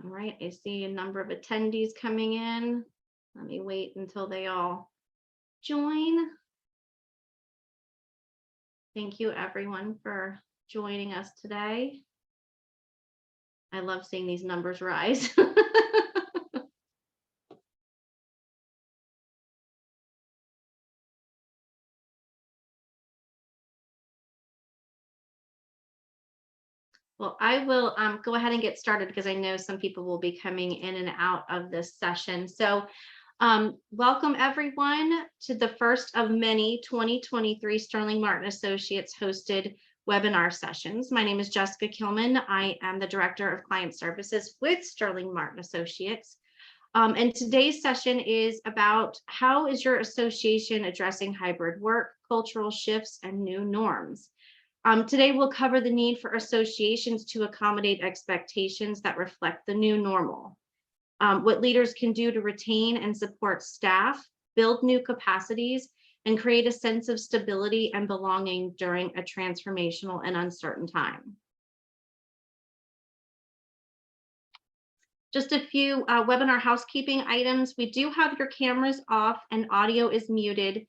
All right, I see a number of attendees coming in. Let me wait until they all join. Thank you everyone for joining us today. I love seeing these numbers rise. Well, I will go ahead and get started because I know some people will be coming in and out of this session. So welcome everyone to the first of many 2023 Sterling Martin Associates hosted webinar sessions. My name is Jessica Kilman. I am the Director of Client Services with Sterling Martin Associates. And today's session is about how is your association addressing hybrid work, cultural shifts, and new norms. Today, we'll cover the need for associations to accommodate expectations that reflect the new normal, what leaders can do to retain and support staff, build new capacities, and create a sense of stability and belonging during a transformational and uncertain time. Just a few webinar housekeeping items. We do have your cameras off and audio is muted.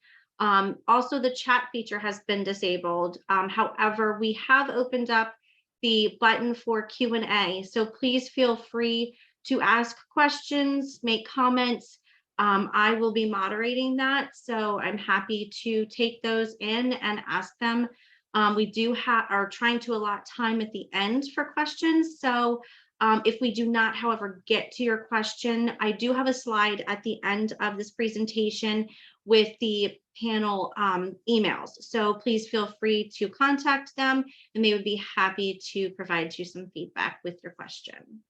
Also, the chat feature has been disabled. However, we have opened up the button for Q&A, so please feel free to ask questions, make comments. I will be moderating that, so I'm happy to take those in and ask them. We are trying to allot time at the end for questions, so if we do not, however, get to your question, I do have a slide at the end of this presentation with the panel emails. So please feel free to contact them and they would be happy to provide you some feedback with your question.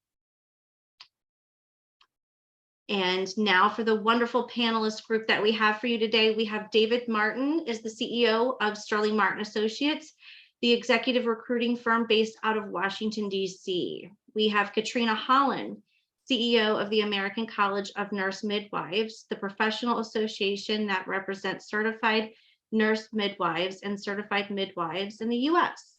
And now for the wonderful panelist group that we have for you today, we have David Martin is the CEO of Sterling Martin Associates, the executive recruiting firm based out of Washington, D.C. We have Katrina Holland, CEO of the American College of Nurse Midwives, the professional association that represents certified nurse midwives and certified midwives in the U.S.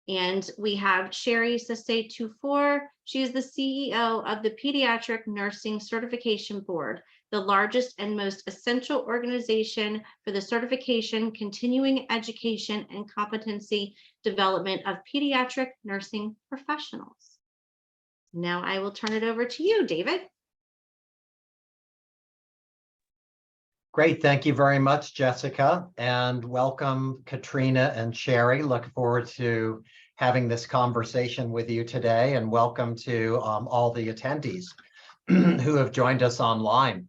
And we have Sherry Sase-Tufor. She is the CEO of the Pediatric Nursing Certification Board, the largest and most essential organization for the certification, continuing education, and competency development of pediatric nursing professionals. Now I will turn it over to you, David. Great, thank you very much, Jessica, and welcome Katrina and Sherry. Looking forward to having this conversation with you today, and welcome to all the attendees who have joined us online.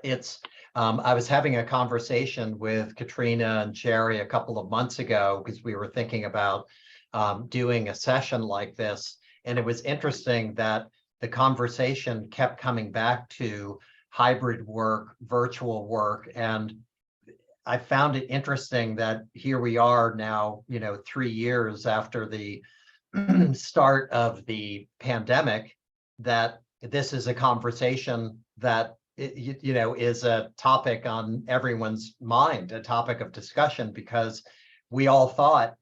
I was having a conversation with Katrina and Sherry a couple of months ago because we were thinking about doing a session like this, and it was interesting that the conversation kept coming back to hybrid work, virtual work, and I found it interesting that here we are now, 3 years after the start of the pandemic, that this is a conversation that is a topic on everyone's mind, a topic of discussion, because we all thought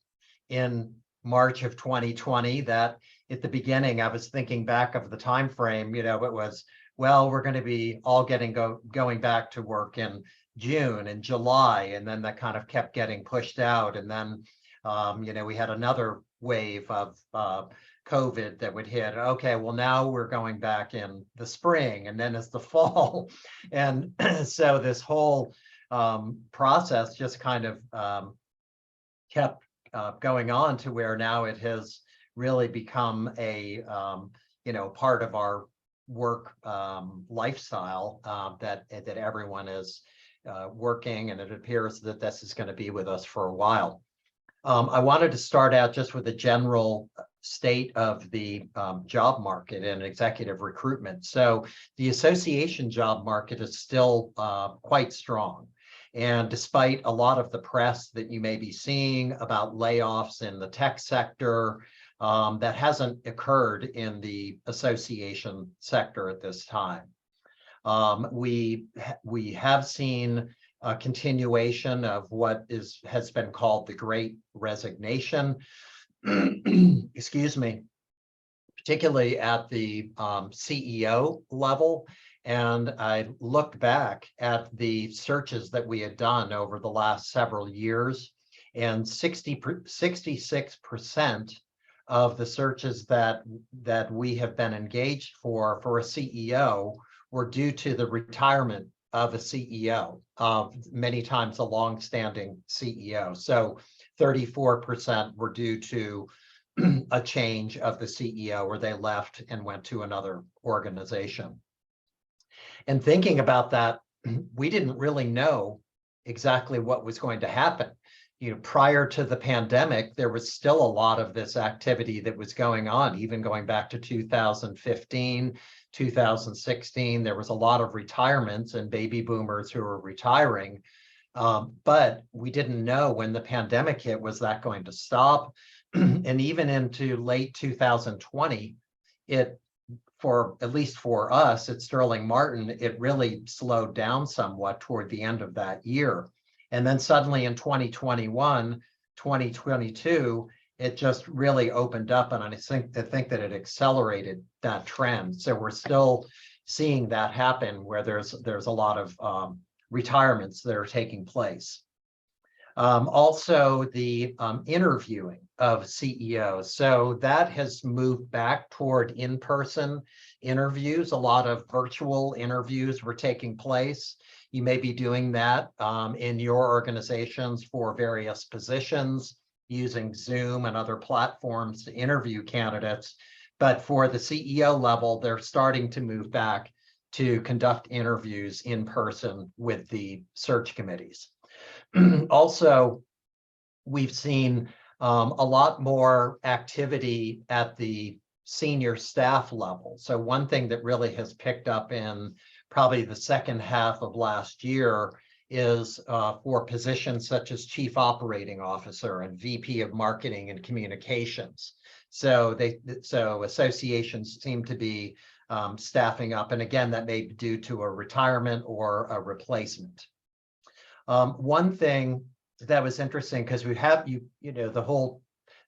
in March of 2020 that at the beginning, I was thinking back of the time frame, it was, well, we're going to be all going back to work in June and July, and then that kind of kept getting pushed out. And then, we had another wave of COVID that would hit. Okay, well, now we're going back in the spring, and then it's the fall. And so this whole process just kind of kept going on to where now it has really become a, part of our work lifestyle that everyone is working, and it appears that this is going to be with us for a while. I wanted to start out just with a general state of the job market and executive recruitment. So the association job market is still quite strong. And despite a lot of the press that you may be seeing about layoffs in the tech sector, that hasn't occurred in the association sector at this time. We have seen a continuation of what has been called the Great Resignation. Excuse me. particularly at the CEO level. And I looked back at the searches that we had done over the last several years, and 66% of the searches that we have been engaged for a CEO were due to the retirement of a CEO, many times a long-standing CEO. So 34% were due to a change of the CEO, or they left and went to another organization. And thinking about that, we didn't really know exactly what was going to happen. Prior to the pandemic, there was still a lot of this activity that was going on, even going back to 2015, 2016. There was a lot of retirements and baby boomers who were retiring. But we didn't know when the pandemic hit, was that going to stop? And even into late 2020, at least for us at Sterling Martin, it really slowed down somewhat toward the end of that year. And then suddenly in 2021, 2022, it just really opened up. And I think that it accelerated that trend. So we're still seeing that happen, where there's a lot of retirements that are taking place. Also, the interviewing of CEOs. So that has moved back toward in-person interviews. A lot of virtual interviews were taking place. You may be doing that in your organizations for various positions, using Zoom and other platforms to interview candidates. But for the CEO level, they're starting to move back to conduct interviews in person with the search committees. Also, we've seen a lot more activity at the senior staff level. So one thing that really has picked up in probably the second half of last year is for positions such as Chief Operating Officer and VP of Marketing and Communications. So associations seem to be staffing up. And again, that may be due to a retirement or a replacement. One thing that was interesting, because we have the whole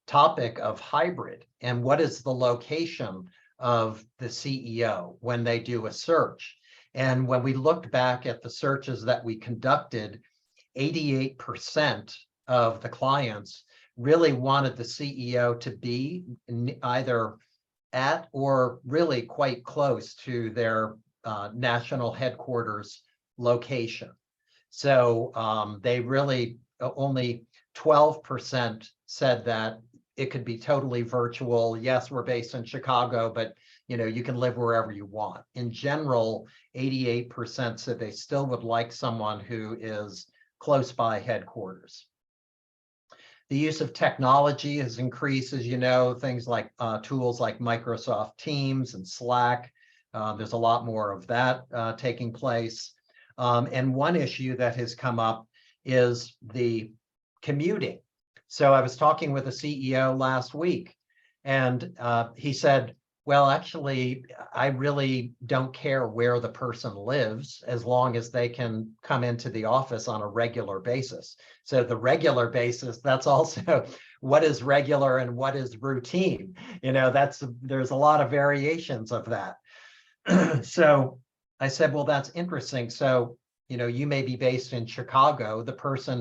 topic of hybrid and what is the location of the CEO when they do a search. And when we looked back at the searches that we conducted, 88% of the clients really wanted the CEO to be either at or really quite close to their national headquarters location. So they really, only 12% said that it could be totally virtual. Yes, we're based in Chicago, but you can live wherever you want. In general, 88% said they still would like someone who is close by headquarters. The use of technology has increased, as you know, things like tools like Microsoft Teams and Slack. There's a lot more of that taking place. And one issue that has come up is the commuting. So I was talking with a CEO last week, and he said, well, actually, I really don't care where the person lives as long as they can come into the office on a regular basis. So the regular basis, that's also what is regular and what is routine. There's a lot of variations of that. So I said, well, that's interesting. So, you may be based in Chicago. The person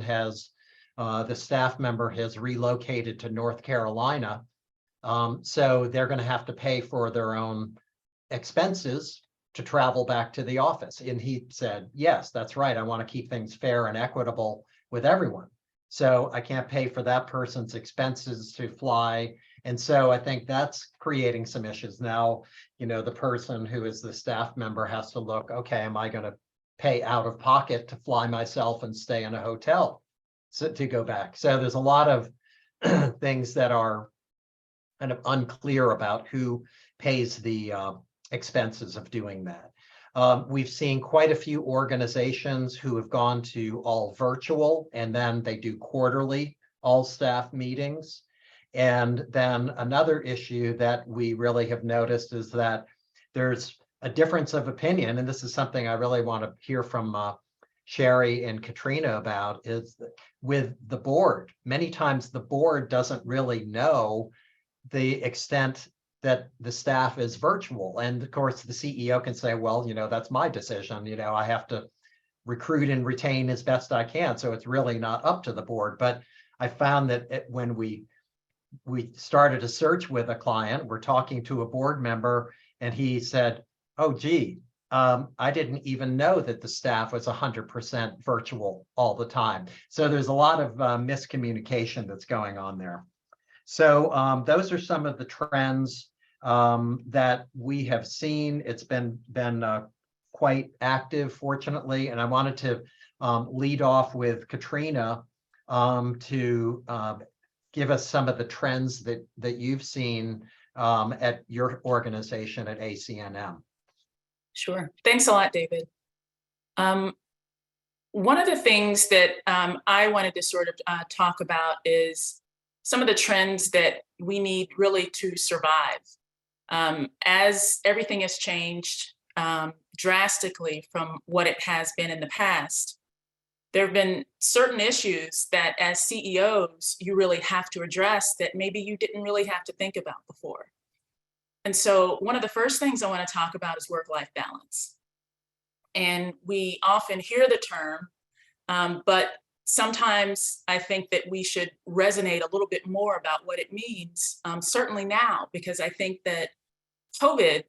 the staff member has relocated to North Carolina. So they're going to have to pay for their own expenses to travel back to the office. And he said, yes, that's right. I want to keep things fair and equitable with everyone. So I can't pay for that person's expenses to fly. And so I think that's creating some issues. Now, the person who is the staff member has to look, okay, am I going to pay out of pocket to fly myself and stay in a hotel to go back? So there's a lot of things that are kind of unclear about who pays the expenses of doing that. We've seen quite a few organizations who have gone to all virtual, and then they do quarterly all staff meetings. And then another issue that we really have noticed is that there's a difference of opinion, and this is something I really want to hear from Sherry and Katrina about, is with the board. Many times the board doesn't really know the extent that the staff is virtual. And of course, the CEO can say, well, that's my decision. I have to recruit and retain as best I can. So it's really not up to the board. But I found that when we started a search with a client, we're talking to a board member, and he said, oh, gee, I didn't even know that the staff was 100% virtual all the time. So there's a lot of miscommunication that's going on there. So those are some of the trends that we have seen. It's been quite active, fortunately, and I wanted to lead off with Katrina to give us some of the trends that you've seen at your organization at ACNM. Sure. Thanks a lot, David. One of the things that I wanted to sort of talk about is some of the trends that we need really to survive. As everything has changed drastically from what it has been in the past, there have been certain issues that as CEOs, you really have to address that maybe you didn't really have to think about before. And so one of the first things I want to talk about is work-life balance. And we often hear the term, but sometimes I think that we should resonate a little bit more about what it means, certainly now, because I think that COVID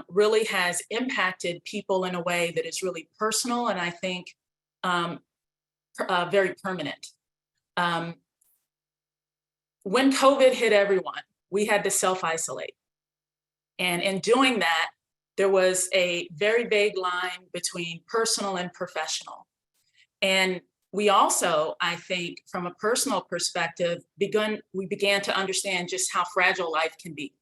really has impacted people in a way that is really personal, and I think very permanent. When COVID hit everyone, we had to self-isolate. And in doing that, there was a very vague line between personal and professional. And we also, I think, from a personal perspective, we began to understand just how fragile life can be.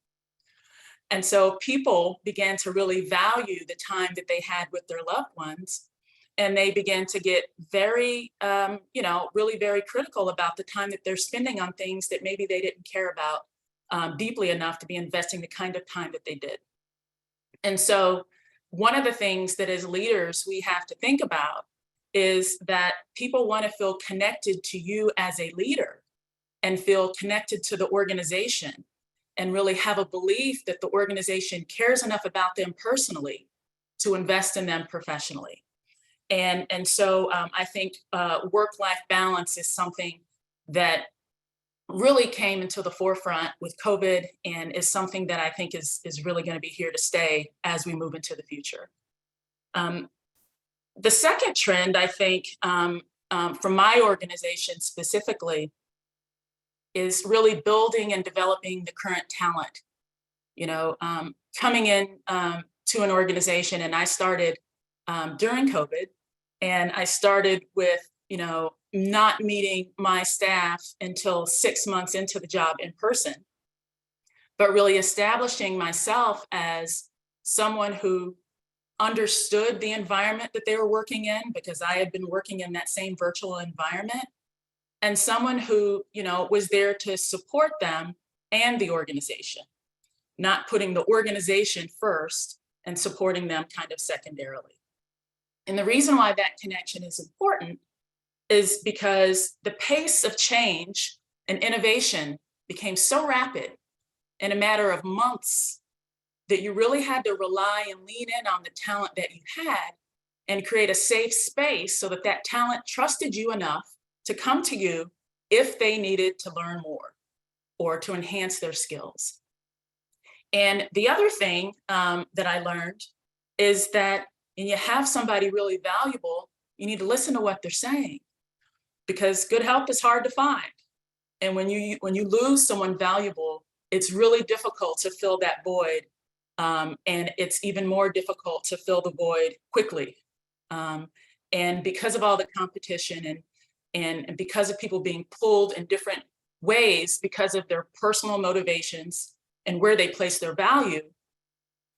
And so people began to really value the time that they had with their loved ones. And they began to get very, really very critical about the time that they're spending on things that maybe they didn't care about deeply enough to be investing the kind of time that they did. And so one of the things that as leaders we have to think about is that people want to feel connected to you as a leader and feel connected to the organization and really have a belief that the organization cares enough about them personally to invest in them professionally. And so I think work-life balance is something that really came into the forefront with COVID and is something that I think is really going to be here to stay as we move into the future. The second trend, I think, from my organization specifically, is really building and developing the current talent. Coming in to an organization, and I started during COVID, and I started with, not meeting my staff until 6 months into the job in person, but really establishing myself as someone who understood the environment that they were working in, because I had been working in that same virtual environment, and someone who, was there to support them and the organization, not putting the organization first and supporting them kind of secondarily. And the reason why that connection is important is because the pace of change and innovation became so rapid in a matter of months that you really had to rely and lean in on the talent that you had and create a safe space so that that talent trusted you enough to come to you if they needed to learn more or to enhance their skills. And the other thing that I learned is that when you have somebody really valuable, you need to listen to what they're saying, because good help is hard to find. And when you lose someone valuable, it's really difficult to fill that void. And it's even more difficult to fill the void quickly. And because of all the competition and because of people being pulled in different ways because of their personal motivations and where they place their value,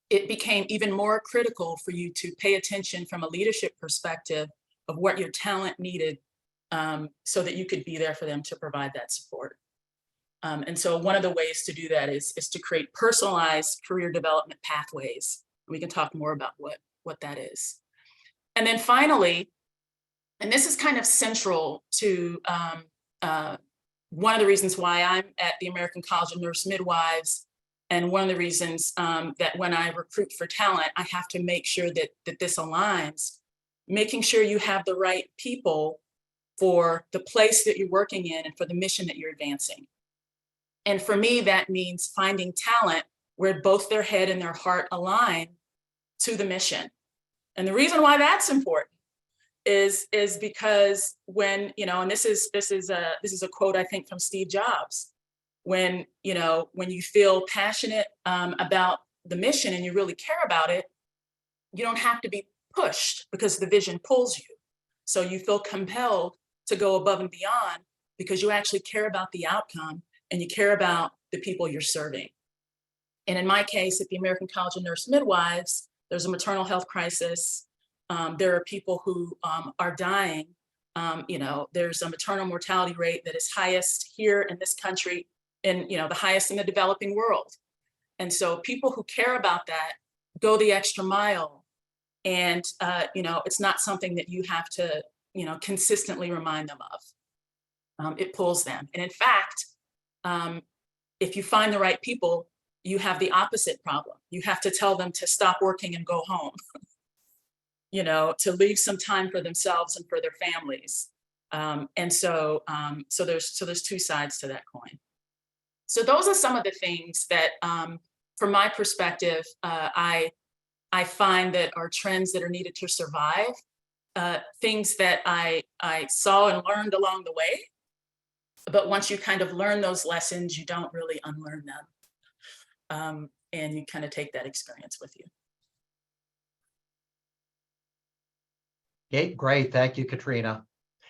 it became even more critical for you to pay attention from a leadership perspective of what your talent needed, so that you could be there for them to provide that support. And so one of the ways to do that is to create personalized career development pathways. We can talk more about what that is. And then finally, and this is kind of central to one of the reasons why I'm at the American College of Nurse Midwives And one of the reasons that when I recruit for talent, I have to make sure that this aligns, making sure you have the right people for the place that you're working in and for the mission that you're advancing. And for me, that means finding talent where both their head and their heart align to the mission. And the reason why that's important is because when, and this is a quote, I think, from Steve Jobs. When you feel passionate about the mission and you really care about it, you don't have to be pushed because the vision pulls you. So you feel compelled to go above and beyond because you actually care about the outcome and you care about the people you're serving. And in my case, at the American College of Nurse Midwives, there's a maternal health crisis. There are people who are dying. There's a maternal mortality rate that is highest here in this country and, the highest in the developing world. And so people who care about that go the extra mile. And, it's not something that you have to, consistently remind them of. It pulls them. And in fact, if you find the right people, you have the opposite problem. You have to tell them to stop working and go home, to leave some time for themselves and for their families. So there's two sides to that coin. So those are some of the things that, from my perspective, I find that are trends that are needed to survive, things that I saw and learned along the way. But once you kind of learn those lessons, you don't really unlearn them. And you kind of take that experience with you. Great. Thank you, Katrina.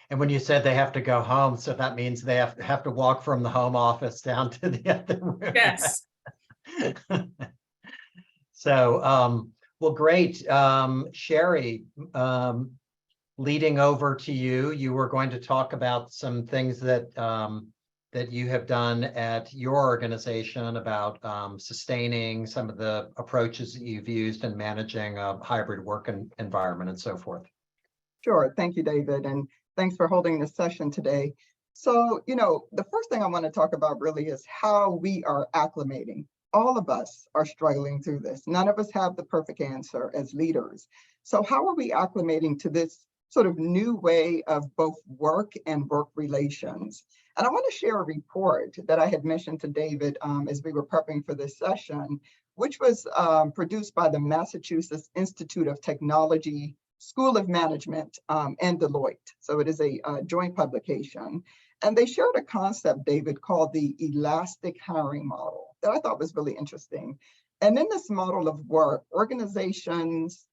And when you said they have to go home, so that means they have to walk from the home office down to the other room. Yes. So, well, great. Sherry, leading over to you, you were going to talk about some things that that you have done at your organization about sustaining some of the approaches that you've used in managing a hybrid work environment and so forth. Sure. Thank you, David. And thanks for holding this session today. So, the first thing I want to talk about really is how we are acclimating. All of us are struggling through this. None of us have the perfect answer as leaders. So how are we acclimating to this sort of new way of both work and work relations? And I want to share a report that I had mentioned to David as we were prepping for this session, which was produced by the Massachusetts Institute of Technology School of Management and Deloitte. So it is a joint publication. And they shared a concept, David, called the elastic hiring model that I thought was really interesting. And in this model of work, organizations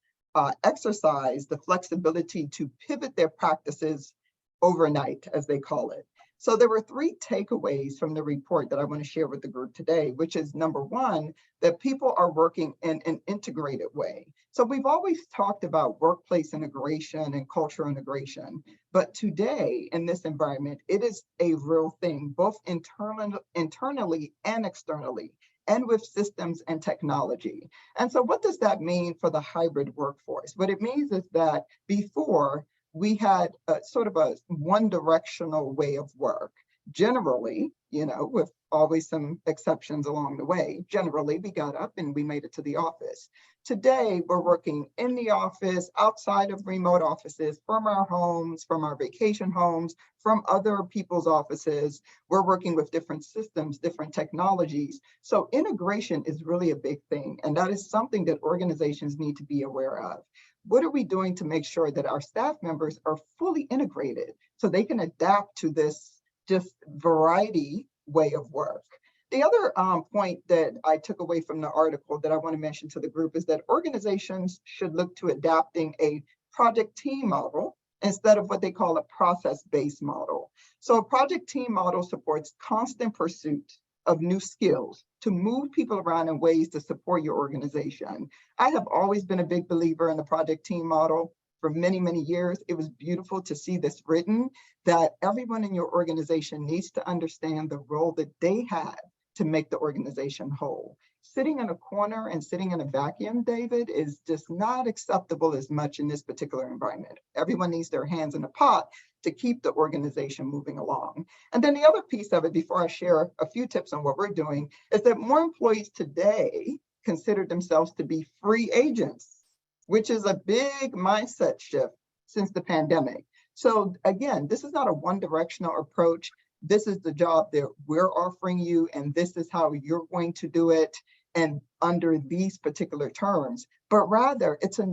exercise the flexibility to pivot their practices overnight, as they call it. So there were 3 takeaways from the report that I want to share with the group today, which is number 1, that people are working in an integrated way. So we've always talked about workplace integration and cultural integration, but today in this environment, it is a real thing, both internally and externally, and with systems and technology. And so what does that mean for the hybrid workforce? What it means is that before, we had sort of a one-directional way of work. Generally, with always some exceptions along the way, generally we got up and we made it to the office. Today, we're working in the office, outside of remote offices, from our homes, from our vacation homes, from other people's offices. We're working with different systems, different technologies. So integration is really a big thing. And that is something that organizations need to be aware of. What are we doing to make sure that our staff members are fully integrated so they can adapt to this just variety way of work? The other point that I took away from the article that I want to mention to the group is that organizations should look to adapting a project team model instead of what they call a process-based model. So a project team model supports constant pursuit of new skills to move people around in ways to support your organization. I have always been a big believer in the project team model for many, many years. It was beautiful to see this written, that everyone in your organization needs to understand the role that they have to make the organization whole. Sitting in a corner and sitting in a vacuum, David, is just not acceptable as much in this particular environment. Everyone needs their hands in the pot to keep the organization moving along. And then the other piece of it, before I share a few tips on what we're doing, is that more employees today consider themselves to be free agents, which is a big mindset shift since the pandemic. So again, this is not a one-directional approach. This is the job that we're offering you, and this is how you're going to do it, and under these particular terms, but rather it's a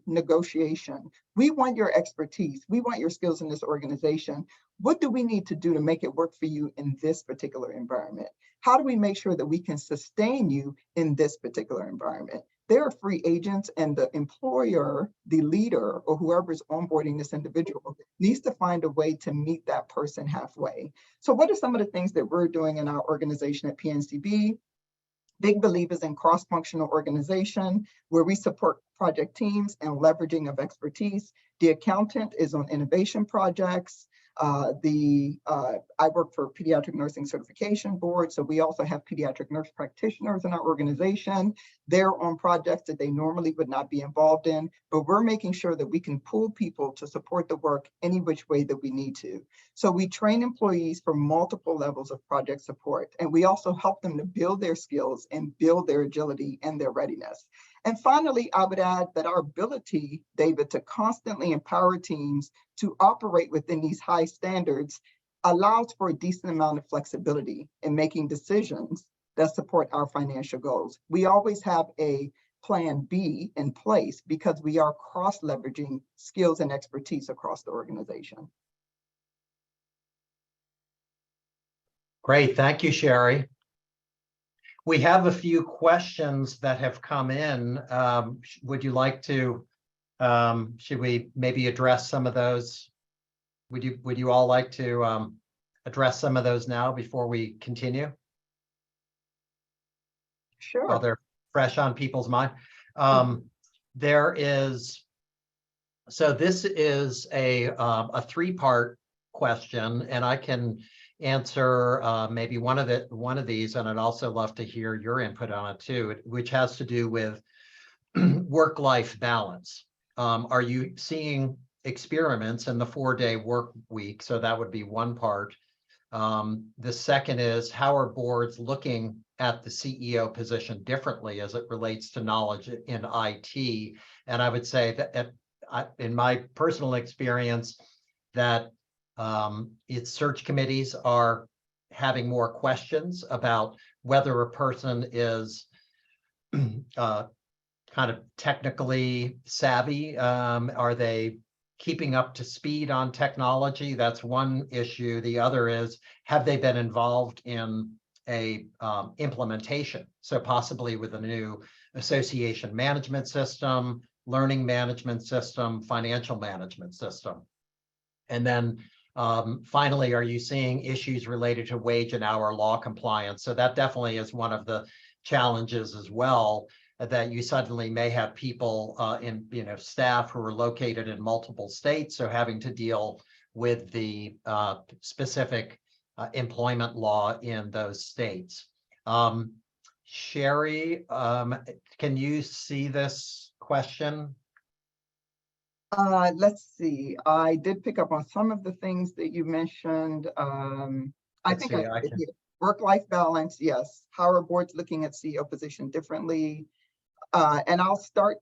negotiation. We want your expertise. We want your skills in this organization. What do we need to do to make it work for you in this particular environment? How do we make sure that we can sustain you in this particular environment? They're free agents, and the employer, the leader, or whoever's onboarding this individual needs to find a way to meet that person halfway. So what are some of the things that we're doing in our organization at PNCB? Big believers in cross-functional organization, where we support project teams and leveraging of expertise. The accountant is on innovation projects. I work for Pediatric Nursing Certification Board, so we also have pediatric nurse practitioners in our organization. They're on projects that they normally would not be involved in, but we're making sure that we can pull people to support the work any which way that we need to. So we train employees for multiple levels of project support, and we also help them to build their skills and build their agility and their readiness. And finally, I would add that our ability, David, to constantly empower teams to operate within these high standards allows for a decent amount of flexibility in making decisions that support our financial goals. We always have a plan B in place because we are cross-leveraging skills and expertise across the organization. Great, thank you, Sherry. We have a few questions that have come in. Would you like to, should we maybe address some of those? Would you all like to address some of those now before we continue? Sure. While they're fresh on people's mind. There is, so this is a three-part question, and I can answer maybe one of these, and I'd also love to hear your input on it too, which has to do with work-life balance. Are you seeing experiments in the 4-day work week? So that would be one part. The second is, how are boards looking at the CEO position differently as it relates to knowledge in IT? And I would say that in my personal experience, that its search committees are having more questions about whether a person is kind of technically savvy. Are they keeping up to speed on technology? That's one issue. The other is, have they been involved in a implementation? So possibly with a new association management system, learning management system, financial management system. And then finally, are you seeing issues related to wage and hour law compliance? So that definitely is one of the challenges as well, that you suddenly may have people in, staff who are located in multiple states, so having to deal with the specific employment law in those states. Sherry, can you see this question? Let's see. I did pick up on some of the things that you mentioned. I think work-life balance, yes. How are boards looking at CEO position differently? And I'll start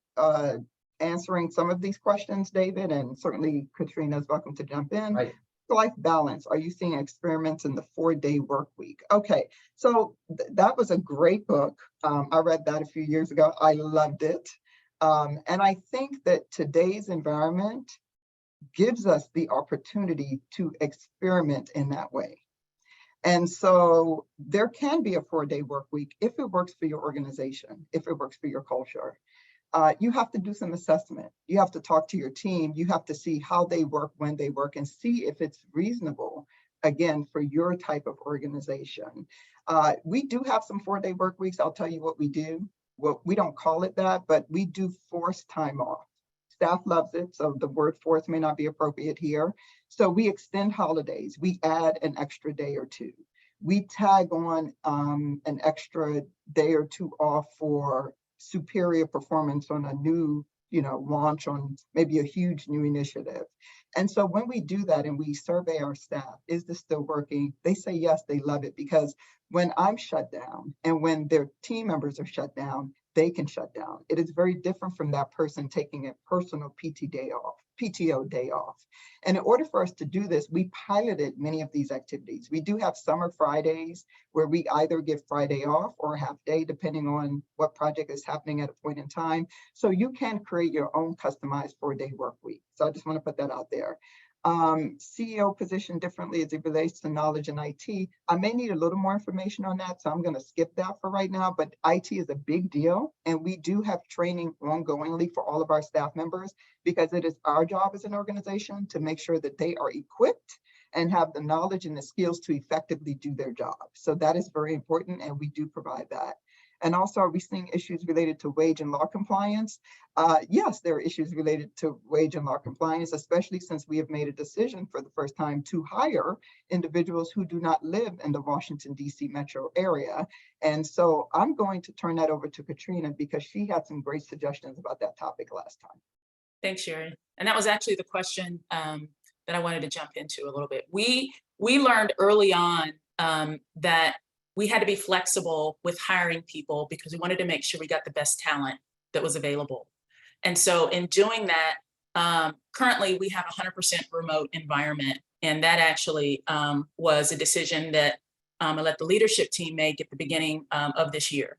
answering some of these questions, David, and certainly Katrina is welcome to jump in. Right. Life balance. Are you seeing experiments in the 4-day work week? Okay, so that was a great book. I read that a few years ago. I loved it. And I think that today's environment gives us the opportunity to experiment in that way. And so there can be a 4-day work week if it works for your organization, if it works for your culture. You have to do some assessment. You have to talk to your team. You have to see how they work, when they work, and see if it's reasonable, again, for your type of organization. We do have some 4-day work weeks. I'll tell you what we do. Well, we don't call it that, but we do forced time off. Staff loves it, so the word forced may not be appropriate here. So we extend holidays. We add an extra day or two. We tag on an extra day or two off for superior performance on a new launch on maybe a huge new initiative. And so when we do that and we survey our staff, is this still working? They say yes, they love it, because when I'm shut down and when their team members are shut down, they can shut down. It is very different from that person taking a personal PTO day off. And in order for us to do this, we piloted many of these activities. We do have summer Fridays where we either give Friday off or a half day, depending on what project is happening at a point in time. So you can create your own customized 4-day work week. So I just want to put that out there. CEO positioned differently as it relates to knowledge in IT. I may need a little more information on that, so I'm going to skip that for right now, but IT is a big deal, and we do have training ongoingly for all of our staff members, because it is our job as an organization to make sure that they are equipped and have the knowledge and the skills to effectively do their job. So that is very important, and we do provide that. And also, are we seeing issues related to wage and law compliance? Yes, there are issues related to wage and law compliance, especially since we have made a decision for the first time to hire individuals who do not live in the Washington, D.C. metro area. And so I'm going to turn that over to Katrina, because she had some great suggestions about that topic last time. Thanks, Sherry. And that was actually the question that I wanted to jump into a little bit. We learned early on that we had to be flexible with hiring people, because we wanted to make sure we got the best talent that was available. And so in doing that, currently we have a 100% remote environment. And that actually was a decision that I let the leadership team make at the beginning of this year.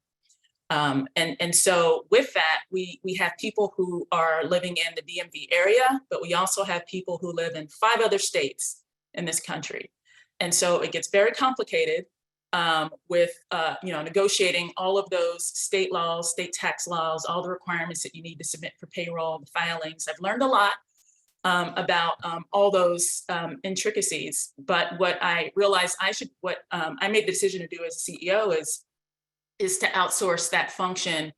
And so with that, we have people who are living in the DMV area, but we also have people who live in 5 other states in this country. And so it gets very complicated with negotiating all of those state laws, state tax laws, all the requirements that you need to submit for payroll, the filings. I've learned a lot about all those intricacies. But what I realized I made the decision to do as a CEO is to outsource that function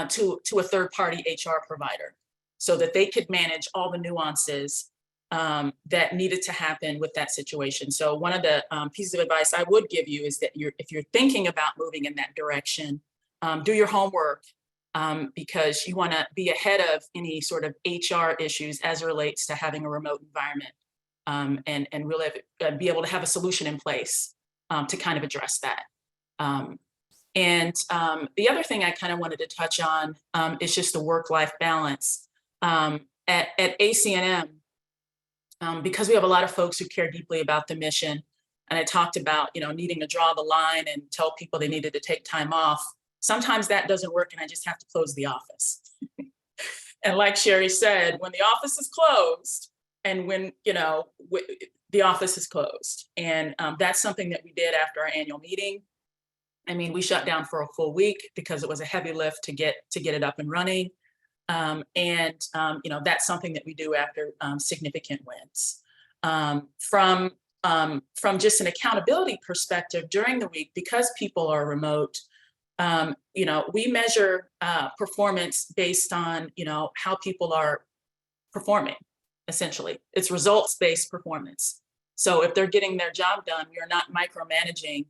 to a third-party HR provider, so that they could manage all the nuances that needed to happen with that situation. So one of the pieces of advice I would give you is that if you're thinking about moving in that direction, do your homework, because you want to be ahead of any sort of HR issues as it relates to having a remote environment, and really be able to have a solution in place to kind of address that. And the other thing I kind of wanted to touch on is just the work-life balance. At ACNM, because we have a lot of folks who care deeply about the mission, and I talked about needing to draw the line and tell people they needed to take time off. Sometimes that doesn't work, and I just have to close the office. And like Sherry said, when the office is closed, and when the office is closed, and that's something that we did after our annual meeting. I mean, we shut down for a full week because it was a heavy lift to get it up and running. That's something that we do after significant wins. From just an accountability perspective during the week, because people are remote, we measure performance based on how people are performing. Essentially, it's results-based performance. So if they're getting their job done, we are not micromanaging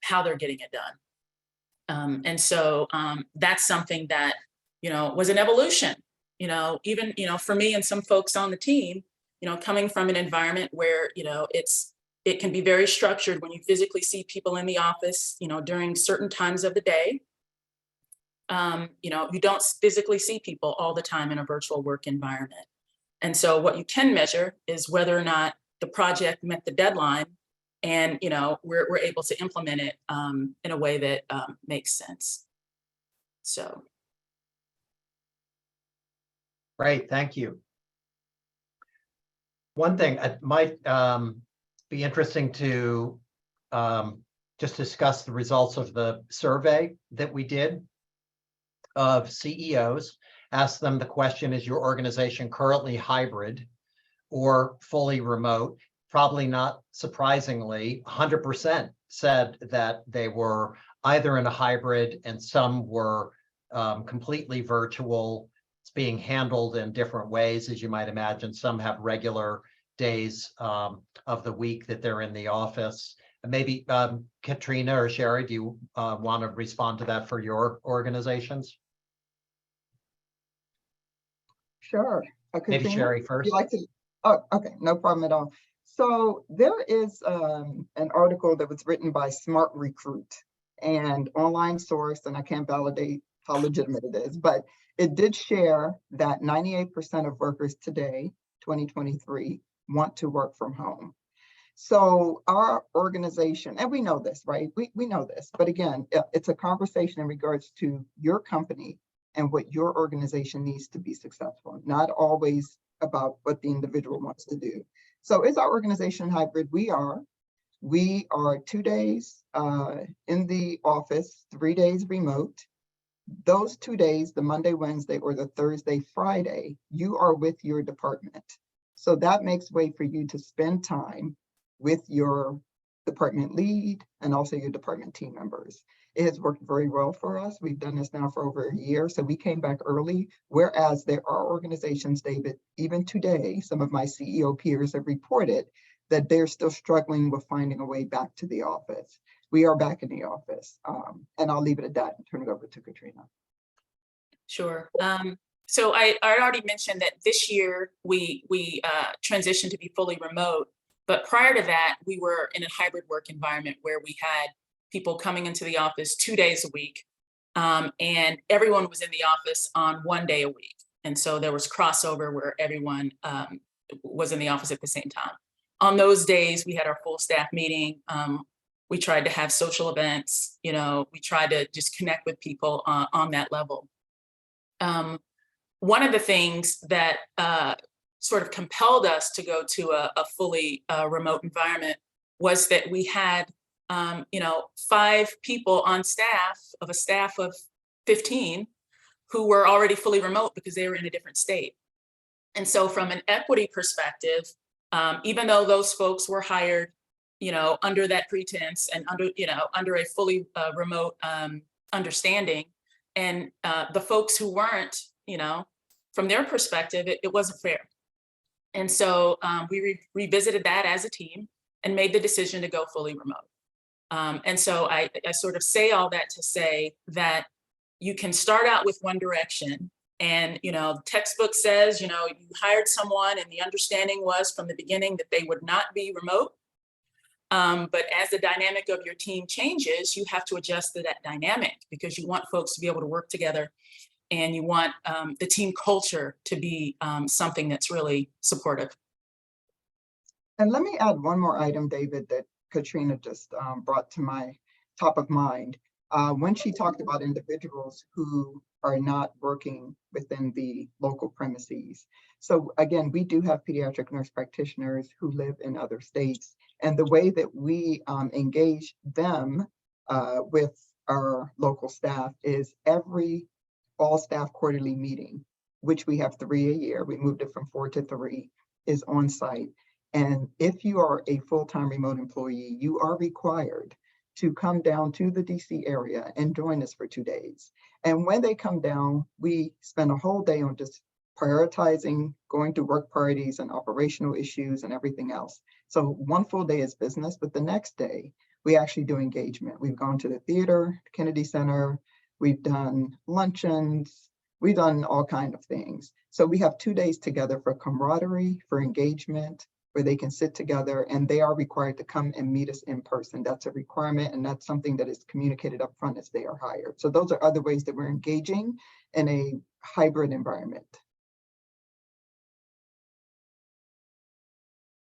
how they're getting it done. And so that's something that was an evolution, even, for me and some folks on the team, coming from an environment where, it can be very structured when you physically see people in the office, during certain times of the day. You don't physically see people all the time in a virtual work environment. And so what you can measure is whether or not the project met the deadline, and, we're able to implement it in a way that makes sense. So. Great, thank you. One thing, it might be interesting to just discuss the results of the survey that we did of CEOs. Ask them the question, is your organization currently hybrid or fully remote? Probably not surprisingly, 100% said that they were either in a hybrid, and some were completely virtual. It's being handled in different ways, as you might imagine. Some have regular days of the week that they're in the office. And maybe Katrina or Sherry, do you want to respond to that for your organizations? Sure. Maybe Katrina, Sherry would first. you like to? Oh, okay, no problem at all. So there is an article that was written by Smart Recruit, and online source, and I can't validate how legitimate it is, but it did share that 98% of workers today, 2023, want to work from home. So our organization, and we know this, right? We know this, but again, it's a conversation in regards to your company and what your organization needs to be successful, not always about what the individual wants to do. So is our organization hybrid? We are. We are 2 days in the office, 3 days remote. Those 2 days, the Monday, Wednesday, or the Thursday, Friday, you are with your department. So that makes way for you to spend time with your department lead and also your department team members. It has worked very well for us. We've done this now for over a year. So we came back early, whereas there are organizations, David, even today, some of my CEO peers have reported that they're still struggling with finding a way back to the office. We are back in the office. And I'll leave it at that and turn it over to Katrina. Sure. So I already mentioned that this year we transitioned to be fully remote, but prior to that, we were in a hybrid work environment where we had people coming into the office 2 days a week, and everyone was in the office on 1 day a week. And so there was crossover where everyone was in the office at the same time. On those days, we had our full staff meeting. We tried to have social events, we tried to just connect with people on that level. One of the things that sort of compelled us to go to a fully remote environment was that we had, 5 people on staff of a staff of 15 who were already fully remote because they were in a different state. And so from an equity perspective, even though those folks were hired, under that pretense and under a fully remote understanding, and the folks who weren't, from their perspective, it wasn't fair. And so we revisited that as a team and made the decision to go fully remote. And so I sort of say all that to say that you can start out with one direction, and the textbook says, you hired someone and the understanding was from the beginning that they would not be remote. But as the dynamic of your team changes, you have to adjust to that dynamic because you want folks to be able to work together, and you want the team culture to be something that's really supportive. And let me add one more item, David, that Katrina just brought to my top of mind. When she talked about individuals who are not working within the local premises. So again, we do have pediatric nurse practitioners who live in other states. And the way that we engage them with our local staff is every all staff quarterly meeting, which we have 3 a year. We moved it from 4 to 3, is on site. And if you are a full-time remote employee, you are required to come down to the DC area and join us for 2 days. And when they come down, we spend a whole day on just prioritizing, going to work parties and operational issues and everything else. So one full day is business, but the next day we actually do engagement. We've gone to the theater, Kennedy Center, we've done luncheons, we've done all kinds of things. So we have 2 days together for camaraderie, for engagement, where they can sit together, and they are required to come and meet us in person. That's a requirement, and that's something that is communicated up front as they are hired. So those are other ways that we're engaging in a hybrid environment.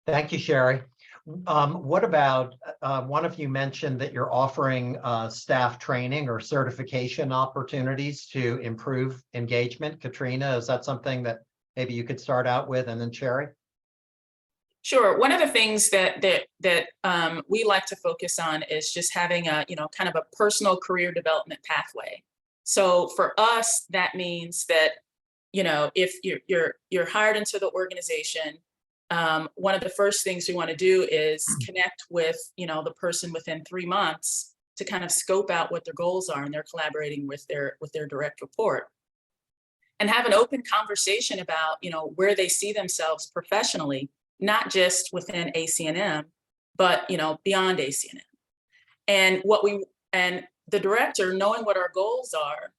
Thank you, Sherry. What about, one of you mentioned that you're offering staff training or certification opportunities to improve engagement. Katrina, is that something that maybe you could start out with, and then Sherry? Sure. One of the things that we like to focus on is just having a, kind of a personal career development pathway. So for us, that means that, if you're hired into the organization, one of the first things we want to do is connect with, the person within 3 months to kind of scope out what their goals are, and they're collaborating with their direct report, and have an open conversation about, where they see themselves professionally, not just within ACNM, but beyond ACNM. And the director, knowing what our goals are,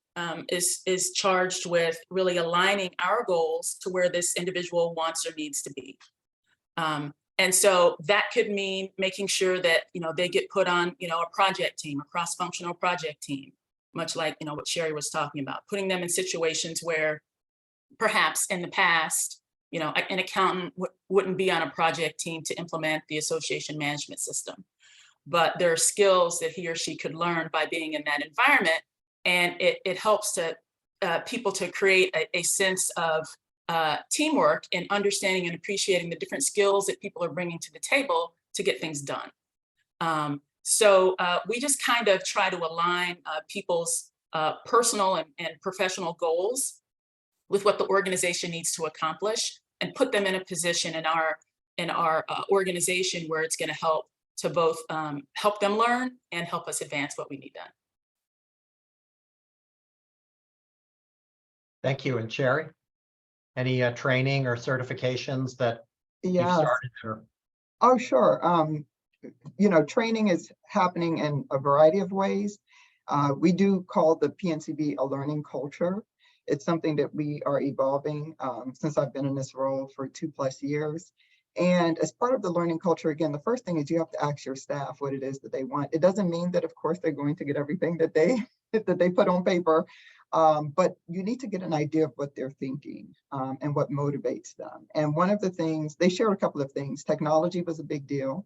is charged with really aligning our goals to where this individual wants or needs to be. And so that could mean making sure that, they get put on, a project team, a cross-functional project team, much like, what Sherry was talking about, putting them in situations where perhaps in the past, an accountant wouldn't be on a project team to implement the association management system. But there are skills that he or she could learn by being in that environment. And it helps to people to create a sense of teamwork and understanding and appreciating the different skills that people are bringing to the table to get things done. So we just kind of try to align people's personal and professional goals with what the organization needs to accomplish, and put them in a position in our organization where it's going to help to both help them learn and help us advance what we need done. Thank you. And Sherry, any training or certifications that you've Yes. started? Or Oh, sure. Training is happening in a variety of ways. We do call the PNCB a learning culture. It's something that we are evolving since I've been in this role for 2+ years. And as part of the learning culture, again, the first thing is you have to ask your staff what it is that they want. It doesn't mean that, of course, they're going to get everything that they that they put on paper, but you need to get an idea of what they're thinking and what motivates them. And one of the things, they shared a couple of things. Technology was a big deal.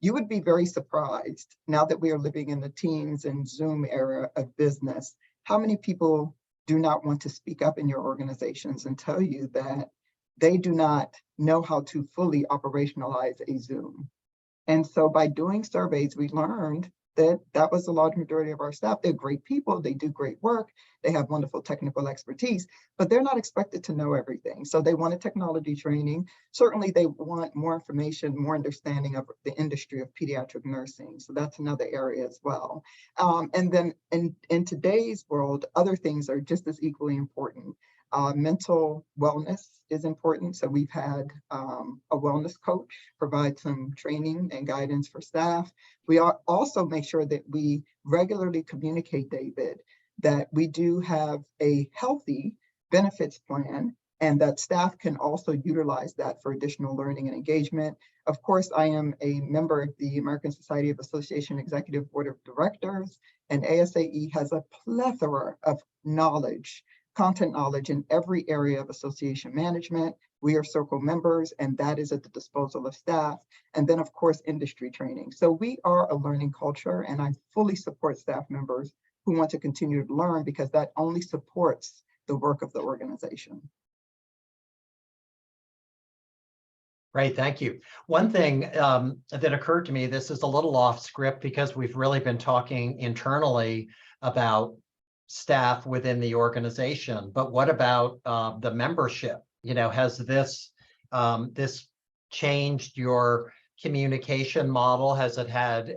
You would be very surprised now that we are living in the Teams and Zoom era of business, how many people do not want to speak up in your organizations and tell you that they do not know how to fully operationalize a Zoom. And so by doing surveys, we learned that was the large majority of our staff. They're great people, they do great work, they have wonderful technical expertise, but they're not expected to know everything. So they want a technology training. Certainly they want more information, more understanding of the industry of pediatric nursing. So that's another area as well. And then in today's world, other things are just as equally important. Mental wellness is important. So we've had a wellness coach provide some training and guidance for staff. We also make sure that we regularly communicate, David, that we do have a healthy benefits plan and that staff can also utilize that for additional learning and engagement. Of course, I am a member of the American Society of Association Executive Board of Directors, and ASAE has a plethora of knowledge, content knowledge in every area of association management. We are Circle members, and that is at the disposal of staff. And then, of course, industry training. So we are a learning culture, and I fully support staff members who want to continue to learn because that only supports the work of the organization. Great, thank you. One thing that occurred to me, this is a little off script because we've really been talking internally about staff within the organization, but what about the membership? Has this changed your communication model? Has it had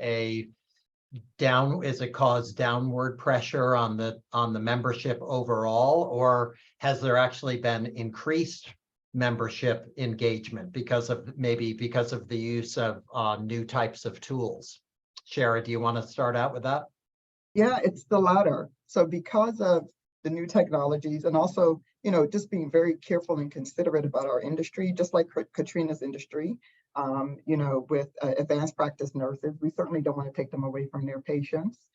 has it caused downward pressure on the membership overall, or has there actually been increased membership engagement because of the use of new types of tools? Sherry, do you want to start out with that? Yeah, it's the latter. So because of the new technologies and also, just being very careful and considerate about our industry, just like Katrina's industry, with advanced practice nurses, we certainly don't want to take them away from their patients.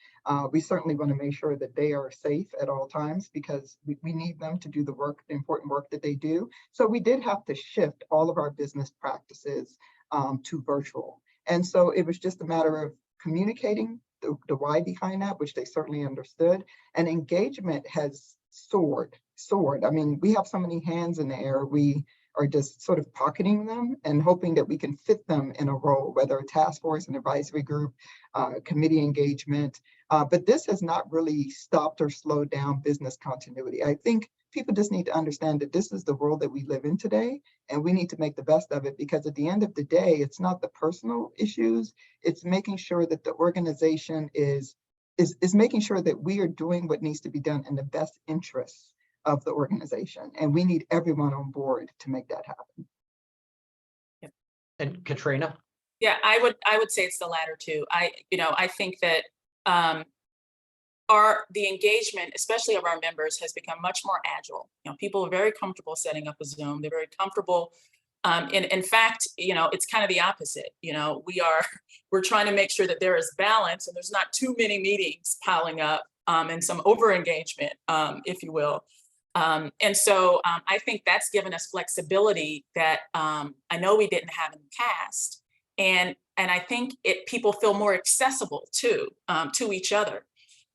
We certainly want to make sure that they are safe at all times because we need them to do the work, the important work that they do. So we did have to shift all of our business practices to virtual. And so it was just a matter of communicating the why behind that, which they certainly understood. And engagement has soared. I mean, we have so many hands in the air. We are just sort of pocketing them and hoping that we can fit them in a role, whether a task force, an advisory group, committee engagement. But this has not really stopped or slowed down business continuity. I think people just need to understand that this is the world that we live in today, and we need to make the best of it because at the end of the day, it's not the personal issues, it's making sure that the organization is making sure that we are doing what needs to be done in the best interests of the organization. And we need everyone on board to make that happen. Yep. And Katrina? Yeah, I would say it's the latter too. I think that the engagement, especially of our members, has become much more agile. You know, people are very comfortable setting up a Zoom. They're very comfortable. In fact, you know, it's kind of the opposite. You know, we're trying to make sure that there is balance and there's not too many meetings piling up and some over engagement, if you will. And so I think that's given us flexibility that I know we didn't have in the past. And I think people feel more accessible too, to each other.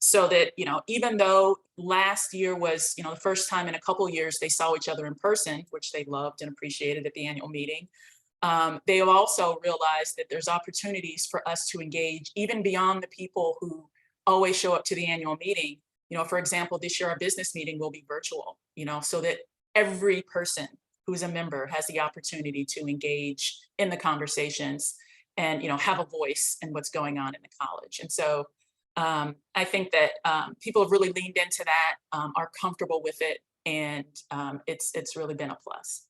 So that, you know, even though last year was, you know, the first time in a couple of years they saw each other in person, which they loved and appreciated at the annual meeting, they have also realized that there's opportunities for us to engage even beyond the people who always show up to the annual meeting. You know, for example, this year our business meeting will be virtual, you know, so that every person who's a member has the opportunity to engage in the conversations and, you know, have a voice in what's going on in the college. And so I think that people have really leaned into that, are comfortable with it, and it's really been a plus.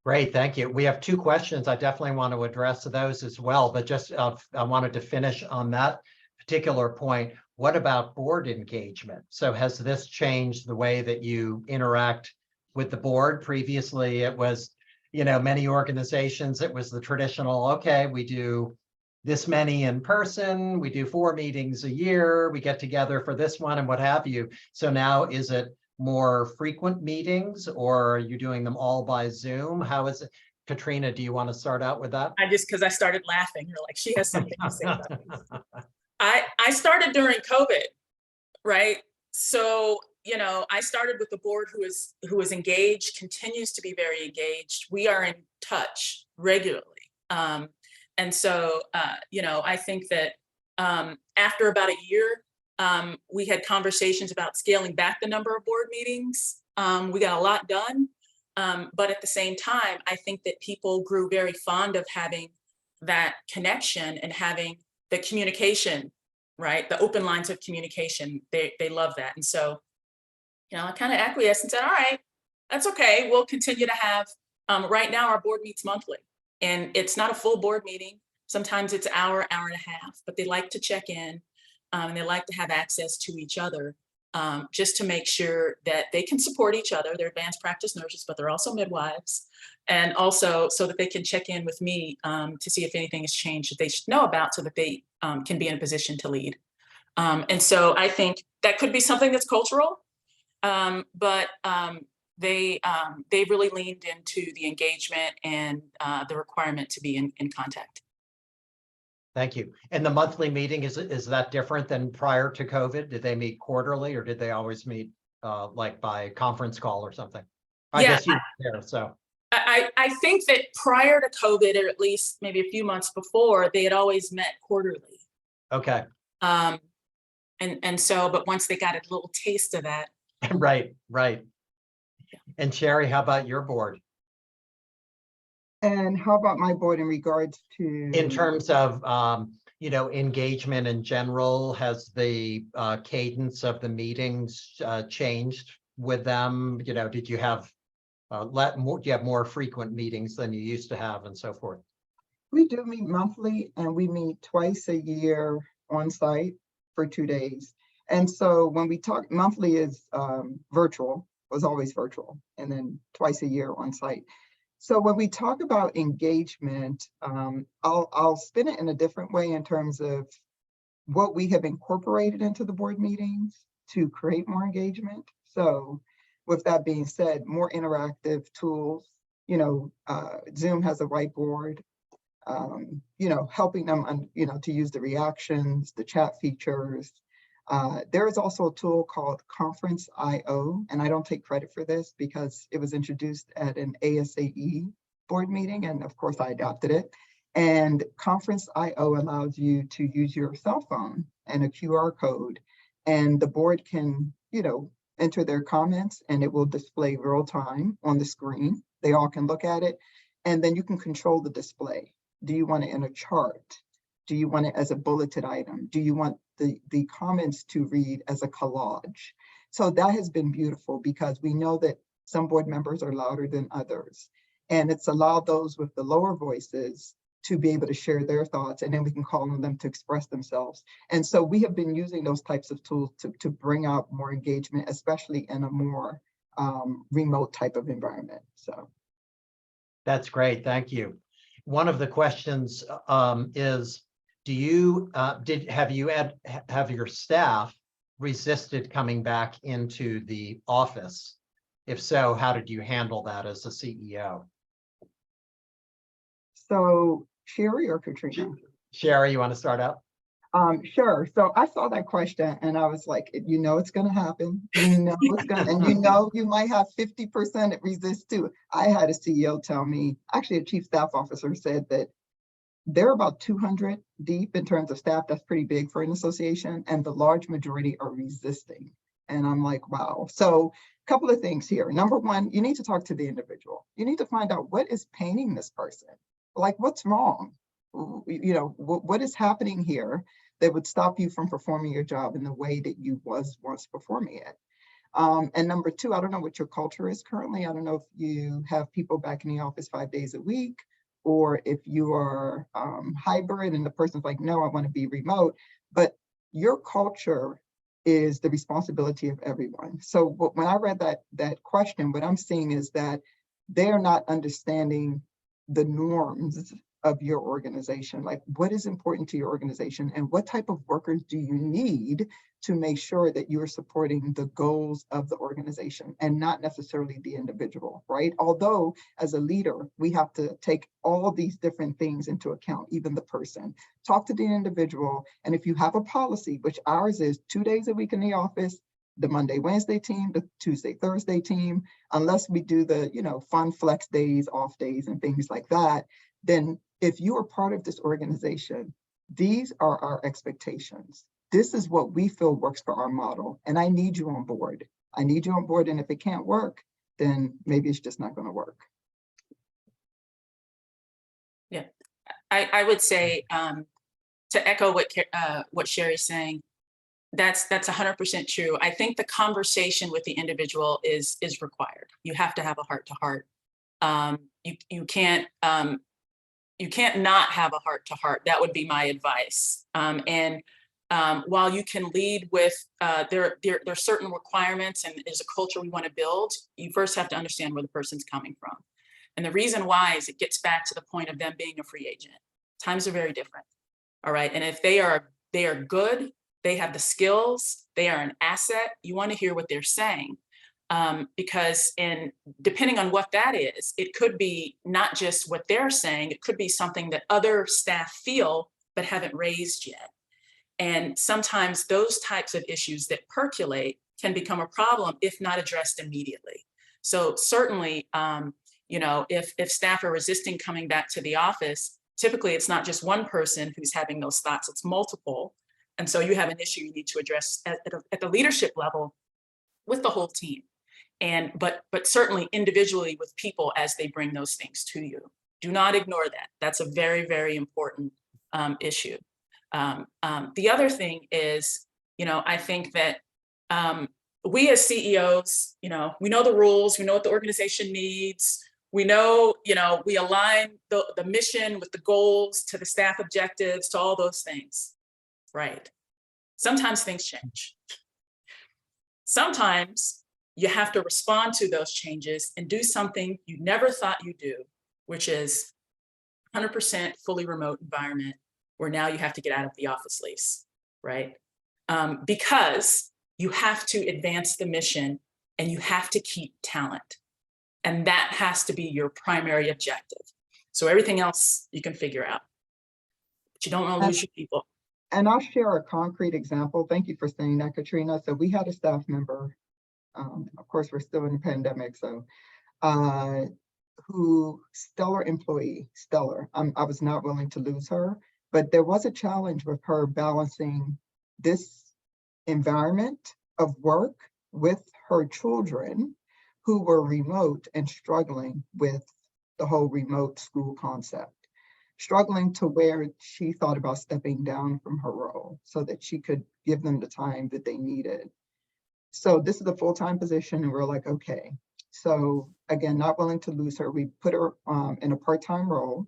Great, thank you. We have two questions. I definitely want to address those as well, but just I wanted to finish on that particular point. What about board engagement? So has this changed the way that you interact with the board? Previously, it was, you know, many organizations, it was the traditional, okay, we do this many in person, we do 4 meetings a year, we get together for this one and what have you. So now is it more frequent meetings or are you doing them all by Zoom? How is it? Katrina, do you want to start out with that? Because I started laughing, you're like, she has something to say about this. I started during COVID, right? So, you know, I started with the board who is engaged, continues to be very engaged. We are in touch regularly. And so, you know, I think that after about a year, we had conversations about scaling back the number of board meetings. We got a lot done. But at the same time, I think that people grew very fond of having that connection and having the communication, right? The open lines of communication. They love that. And so, you know, I kind of acquiesced and said, all right, that's okay. We'll continue to have, right now our board meets monthly. And it's not a full board meeting. Sometimes it's an hour, hour and a half, but they like to check in and they like to have access to each other just to make sure that they can support each other. They're advanced practice nurses, but they're also midwives. And also so that they can check in with me to see if anything has changed that they should know about so that they can be in a position to lead. And so I think that could be something that's cultural, but they've really leaned into the engagement and the requirement to be in contact. Thank you. And the monthly meeting, is that different than prior to COVID? Did they meet quarterly or did they always meet like by conference call or something? I guess you were there, so. I think that prior to COVID, or at least maybe a few months before, they had always met quarterly. Okay. And so, but once they got a little taste of that. Right. And Sherry, how about your board? And how about my board in regards to? In terms of, you know, engagement in general, has the cadence of the meetings changed with them? You know, did you have do you have more frequent meetings than you used to have and so forth? We do meet monthly and we meet twice a year on site for 2 days. And so when we talk, monthly is virtual, was always virtual, and then twice a year on site. So when we talk about engagement, I'll spin it in a different way in terms of what we have incorporated into the board meetings to create more engagement. So with that being said, more interactive tools, you know, Zoom has a whiteboard, you know, helping them, you know, to use the reactions, the chat features. There is also a tool called Conference.io, and I don't take credit for this because it was introduced at an ASAE board meeting, and of course I adopted it. And Conference.io allows you to use your cell phone and a QR code, and the board can, you know, enter their comments and it will display real time on the screen. They all can look at it, and then you can control the display. Do you want it in a chart? Do you want it as a bulleted item? Do you want the comments to read as a collage? So that has been beautiful because we know that some board members are louder than others. And it's allowed those with the lower voices to be able to share their thoughts, and then we can call on them to express themselves. And so we have been using those types of tools to bring out more engagement, especially in a more remote type of environment. So That's great. Thank you. One of the questions is, do you have your staff resisted coming back into the office? If so, how did you handle that as a CEO? So Sherry or Katrina? Sherry, you want to start out? Sure. So I saw that question and I was like, you know, it's going to happen. You know, it's going to, and you know, you might have 50% that resist too. I had a CEO tell me, actually a chief staff officer said that they're about 200 deep in terms of staff. That's pretty big for an association. And the large majority are resisting. And I'm like, wow. So a couple of things here. Number one, you need to talk to the individual. You need to find out what is paining this person. Like, what's wrong? You know, what is happening here that would stop you from performing your job in the way that you was once performing it? And number two, I don't know what your culture is currently. I don't know if you have people back in the office 5 days a week, or if you are hybrid and the person's like, no, I want to be remote. But your culture is the responsibility of everyone. So when I read that question, what I'm seeing is that they're not understanding the norms of your organization. Like, what is important to your organization and what type of workers do you need to make sure that you're supporting the goals of the organization and not necessarily the individual, right? Although as a leader, we have to take all these different things into account, even the person. Talk to the individual. And if you have a policy, which ours is 2 days a week in the office, the Monday, Wednesday team, the Tuesday, Thursday team, unless we do the, you know, fun flex days, off days and things like that, then if you are part of this organization, these are our expectations. This is what we feel works for our model. And I need you on board. I need you on board. And if it can't work, then maybe it's just not going to work. Yeah, I would say to echo what Sherry's saying, that's 100% true. I think the conversation with the individual is required. You have to have a heart to heart. You can't not have a heart to heart. That would be my advice. While you can lead with there are certain requirements and there's a culture we want to build, you first have to understand where the person's coming from. And the reason why is it gets back to the point of them being a free agent. Times are very different. All right. And if they are good, they have the skills, they are an asset, you want to hear what they're saying. Because depending on what that is, it could be not just what they're saying, it could be something that other staff feel but haven't raised yet. And sometimes those types of issues that percolate can become a problem if not addressed immediately. So certainly, you know, if staff are resisting coming back to the office, typically it's not just one person who's having those thoughts, it's multiple. And so you have an issue you need to address at the leadership level with the whole team. But certainly individually with people as they bring those things to you. Do not ignore that. That's a very, very important issue. The other thing is, you know, I think that we as CEOs, you know, we know the rules, we know what the organization needs. We know, you know, we align the mission with the goals to the staff objectives, to all those things, right? Sometimes things change. Sometimes you have to respond to those changes and do something you never thought you'd do, which is 100% fully remote environment where now you have to get out of the office lease, right? Because you have to advance the mission and you have to keep talent. And that has to be your primary objective. So everything else you can figure out. But you don't want to lose your people. And I'll share a concrete example. Thank you for saying that, Katrina. So we had a staff member, of course, we're still in the pandemic, so who, stellar employee, stellar. I was not willing to lose her, but there was a challenge with her balancing this environment of work with her children who were remote and struggling with the whole remote school concept. Struggling to where she thought about stepping down from her role so that she could give them the time that they needed. So this is a full-time position and we're like, okay. So again, not willing to lose her. We put her in a part-time role.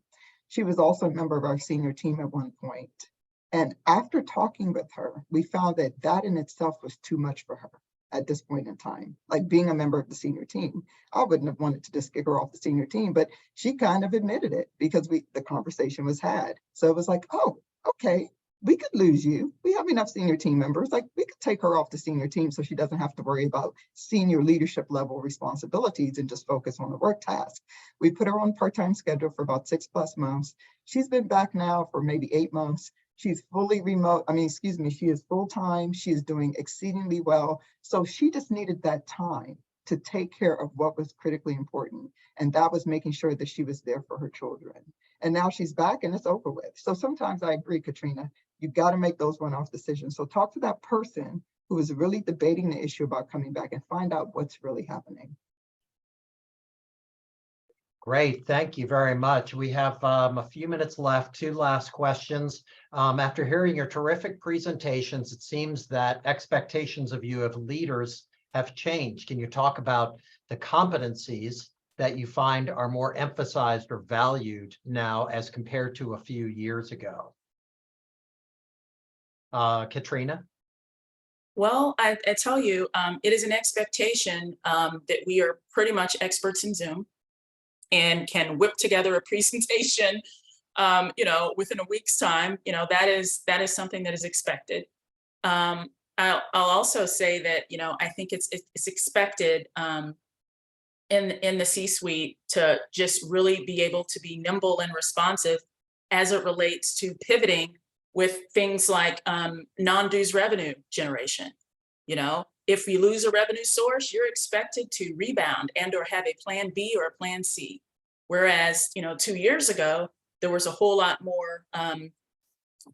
She was also a member of our senior team at one point. And after talking with her, we found that that in itself was too much for her at this point in time. Like being a member of the senior team, I wouldn't have wanted to just kick her off the senior team, but she kind of admitted it because the conversation was had. So it was like, oh, okay, we could lose you. We have enough senior team members. Like we could take her off the senior team so she doesn't have to worry about senior leadership level responsibilities and just focus on the work task. We put her on part-time schedule for about 6+ months. She's been back now for maybe 8 months. She's fully remote. She is full-time. She is doing exceedingly well. So she just needed that time to take care of what was critically important. And that was making sure that she was there for her children. And now she's back and it's over with. So sometimes I agree, Katrina, you got to make those one-off decisions. So talk to that person who is really debating the issue about coming back and find out what's really happening. Great, thank you very much. We have a few minutes left, 2 last questions. After hearing your terrific presentations, it seems that expectations of you as leaders have changed. Can you talk about the competencies that you find are more emphasized or valued now as compared to a few years ago? Katrina? Well, I tell you, it is an expectation that we are pretty much experts in Zoom and can whip together a presentation, within a week's time. That is something that is expected. I'll also say that, I think it's expected in the C-suite to just really be able to be nimble and responsive as it relates to pivoting with things like non-dues revenue generation. If we lose a revenue source, you're expected to rebound and or have a plan B or a plan C. Whereas, 2 years ago, there was a whole lot more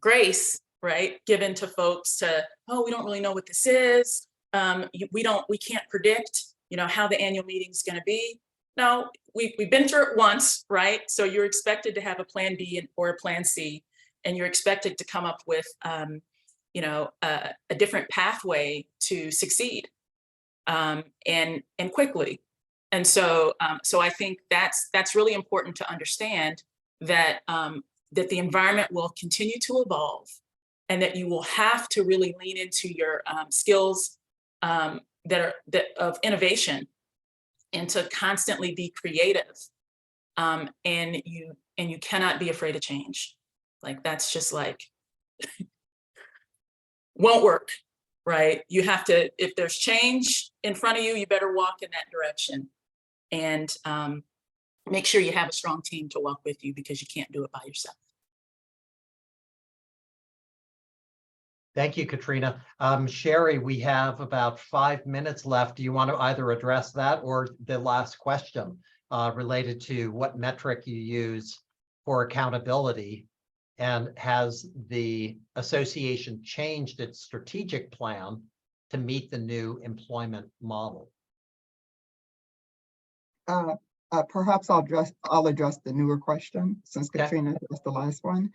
grace, right, given to folks to, oh, we don't really know what this is. We can't predict, how the annual meeting's going to be. No, we've been through it once, right? So you're expected to have a plan B or a plan C, and you're expected to come up with, a different pathway to succeed, and quickly. And so, I think that's really important to understand that that the environment will continue to evolve, and that you will have to really lean into your skills that of innovation, and to constantly be creative. And you cannot be afraid of change. Like that's just like won't work, right? You have to, if there's change in front of you, you better walk in that direction, and make sure you have a strong team to walk with you, because you can't do it by yourself. Thank you, Katrina. Sherry, we have about 5 minutes left. Do you want to either address that or the last question related to what metric you use for accountability? And has the association changed its strategic plan to meet the new employment model? Perhaps I'll address the newer question, since Katrina addressed the last one.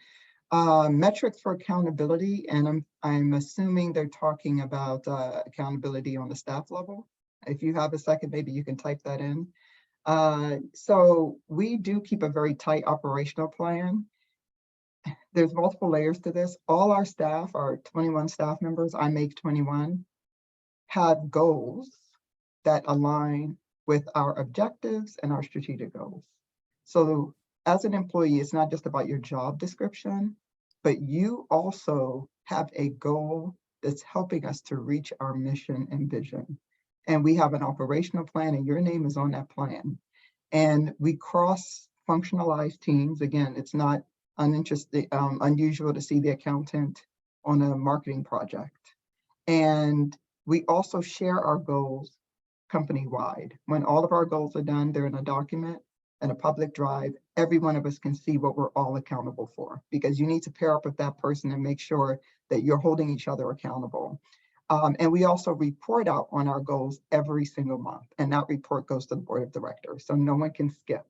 Metrics for accountability, and I'm assuming they're talking about accountability on the staff level. If you have a second, maybe you can type that in. So we do keep a very tight operational plan. There's multiple layers to this. All our staff, our 21 staff members, I make 21, have goals that align with our objectives and our strategic goals. So as an employee, it's not just about your job description, but you also have a goal that's helping us to reach our mission and vision. And we have an operational plan, and your name is on that plan. And we cross-functionalize teams. Again, it's not unusual to see the accountant on a marketing project. And we also share our goals company-wide. When all of our goals are done, they're in a document and a public drive. Every one of us can see what we're all accountable for, because you need to pair up with that person and make sure that you're holding each other accountable. And we also report out on our goals every single month, and that report goes to the board of directors, so no one can skip.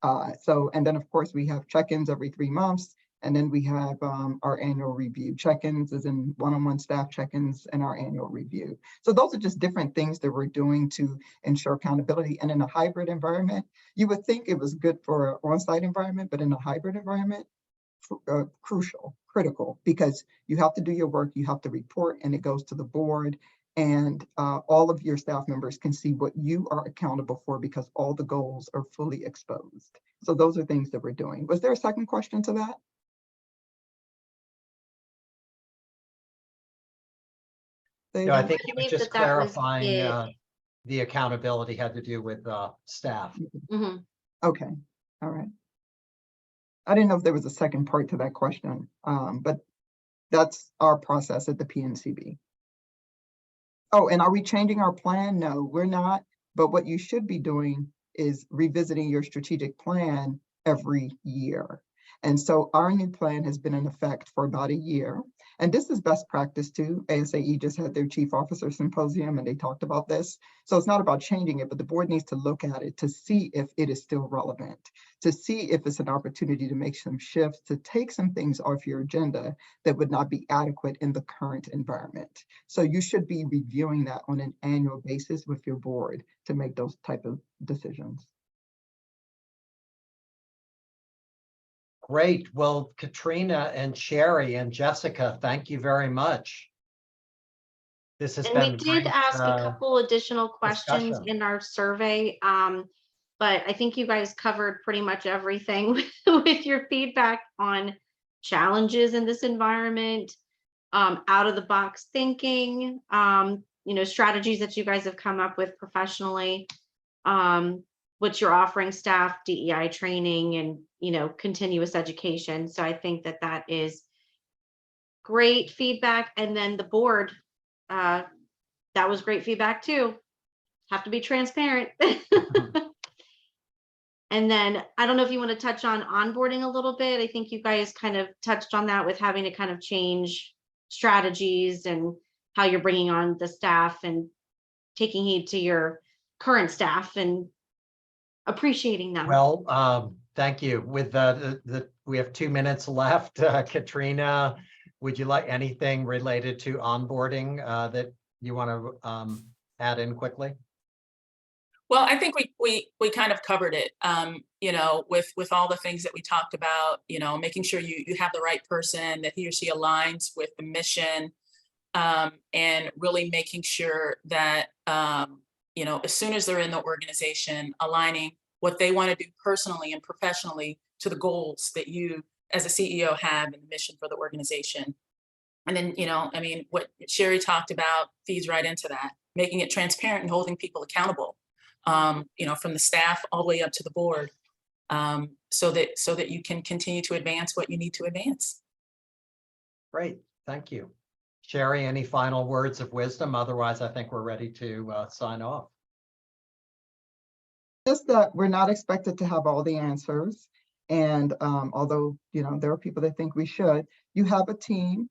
And then of course we have check-ins every 3 months, And then we have our annual review. Check-ins is in one-on-one staff check-ins and our annual review. So those are just different things that we're doing to ensure accountability. And in a hybrid environment, you would think it was good for an on-site environment, but in a hybrid environment, critical, because you have to do your work, you have to report, and it goes to the board, and all of your staff members can see what you are accountable for because all the goals are fully exposed. So those are things that we're doing. Was there a second question to that? No, I think I you were believe just that was clarifying it. the accountability had to do with staff. Mhm. Okay, all right. I didn't know if there was a second part to that question, but that's our process at the PNCB. Oh, and are we changing our plan? No, we're not. But what you should be doing is revisiting your strategic plan every year. And so our new plan has been in effect for about a year. And this is best practice too. ASAE just had their chief officer symposium and they talked about this. So it's not about changing it, but the board needs to look at it to see if it is still relevant, to see if it's an opportunity to make some shifts, to take some things off your agenda that would not be adequate in the current environment. So you should be reviewing that on an annual basis with your board to make those type of decisions. Great. Well, Katrina and Sherry and Jessica, thank you very much. This has And we been did great, ask a couple additional questions discussion. in our survey, but I think you guys covered pretty much everything with your feedback on challenges in this environment, out of the box thinking, strategies that you guys have come up with professionally, what you're offering staff, DEI training, and continuous education. So I think that that is great feedback. And then the board, that was great feedback too. Have to be transparent. And then I don't know if you want to touch on onboarding a little bit. I think you guys kind of touched on that with having to kind of change strategies and how you're bringing on the staff and taking heed to your current staff and appreciating them. Well, thank you. With we have 2 minutes left. Katrina, would you like anything related to onboarding that you want to add in quickly? Well, I think we kind of covered it, with all the things that we talked about, making sure you have the right person, that he or she aligns with the mission, and really making sure that, as soon as they're in the organization, aligning what they want to do personally and professionally to the goals that you as a CEO have and the mission for the organization. And then, what Sherry talked about feeds right into that, making it transparent and holding people accountable. From the staff all the way up to the board, so that you can continue to advance what you need to advance. Great, thank you. Sherry, any final words of wisdom? Otherwise, I think we're ready to sign off. Just that we're not expected to have all the answers. And although, there are people that think we should, you have a team,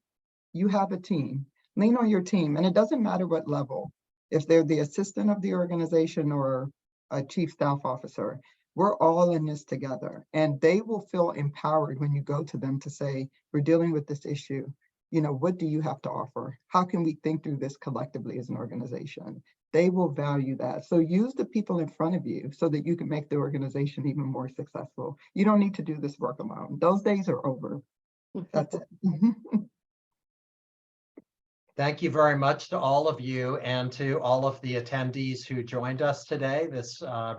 lean on your team. And it doesn't matter what level. If they're the assistant of the organization or a chief staff officer, we're all in this together. And they will feel empowered when you go to them to say, we're dealing with this issue. What do you have to offer? How can we think through this collectively as an organization? They will value that. So use the people in front of you so that you can make the organization even more successful. You don't need to do this work alone. Those days are over. That's it. Thank you very much to all of you and to all of the attendees who joined us today.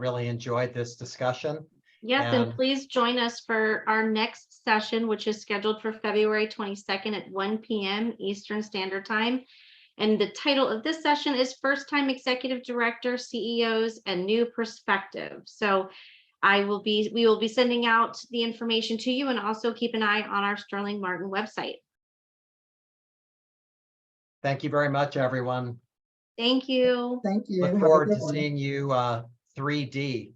Really enjoyed this discussion. Yes, and please join us for our next session, which is scheduled for February 22nd at 1 p.m. Eastern Standard Time. And the title of this session is First Time Executive Director, CEOs, and New Perspective. So we will be sending out the information to you, and also keep an eye on our Sterling Martin website. Thank you very much, everyone. Thank you. Thank you. Look forward to seeing you 3D,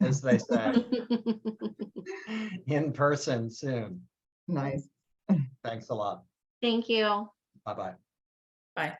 as they say, in person soon. Nice. Thanks a lot. Thank you. Bye-bye. Bye.